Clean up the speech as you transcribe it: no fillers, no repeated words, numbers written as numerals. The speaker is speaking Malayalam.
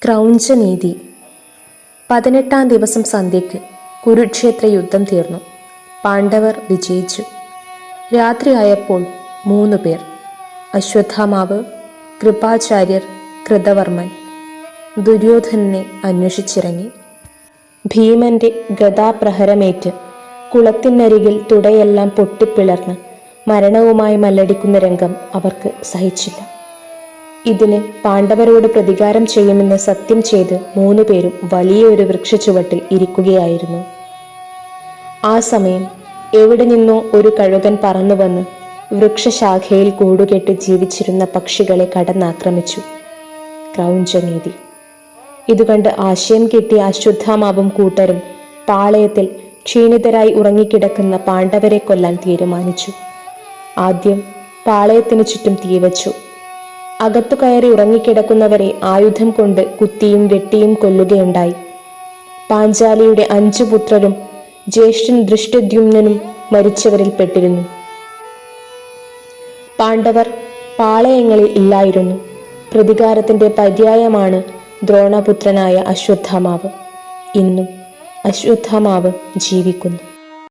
ക്രൗഞ്ചനീതി. 18-ാം ദിവസം സന്ധ്യയ്ക്ക് കുരുക്ഷേത്ര യുദ്ധം തീർന്നു. പാണ്ഡവർ വിജയിച്ചു. രാത്രിയായപ്പോൾ 3 പേർ, അശ്വത്ഥാമാവ്, കൃപാചാര്യർ, കൃതവർമ്മൻ, ദുര്യോധനനെ അന്വേഷിച്ചിറങ്ങി. ഭീമന്റെ ഗദാപ്രഹരമേറ്റ് കുളത്തിനരികിൽ തുടയെല്ലാം പൊട്ടിപ്പിളർന്ന് മരണവുമായി മല്ലടിക്കുന്ന രംഗം അവർക്ക് സഹിച്ചില്ല. ഇതിന് പാണ്ഡവരോട് പ്രതികാരം ചെയ്യുമെന്ന് സത്യം ചെയ്ത് 3 പേരും വലിയൊരു വൃക്ഷച്ചുവട്ടിൽ ഇരിക്കുകയായിരുന്നു. ആ സമയം എവിടെ നിന്നോ ഒരു കഴുകൻ പറന്നുവന്ന് വൃക്ഷശാഖയിൽ കൂടുകെട്ട് ജീവിച്ചിരുന്ന പക്ഷികളെ കടന്നാക്രമിച്ചു. ക്രൗഞ്ചനീതി. ഇതുകണ്ട് ആശയം കിട്ടിയ അശ്വത്ഥാമാവും കൂട്ടരും പാളയത്തിൽ ക്ഷീണിതരായി ഉറങ്ങിക്കിടക്കുന്ന പാണ്ഡവരെ കൊല്ലാൻ തീരുമാനിച്ചു. ആദ്യം പാളയത്തിനു ചുറ്റും തീവച്ചു. അകത്തു കയറി ഉറങ്ങിക്കിടക്കുന്നവരെ ആയുധം കൊണ്ട് കുത്തിയും വെട്ടിയും കൊല്ലുകയുണ്ടായി. പാഞ്ചാലിയുടെ 5 പുത്രരും ജ്യേഷ്ഠൻ ദൃഷ്ടദ്യുമ്നനും മരിച്ചവരിൽ പെട്ടിരുന്നു. പാണ്ഡവർ പാളയങ്ങളിൽ ഇല്ലായിരുന്നു. പ്രതികാരത്തിന്റെ പര്യായമാണ് ദ്രോണപുത്രനായ അശ്വത്ഥാമാവ്. ഇന്നും അശ്വത്ഥാമാവ് ജീവിക്കുന്നു.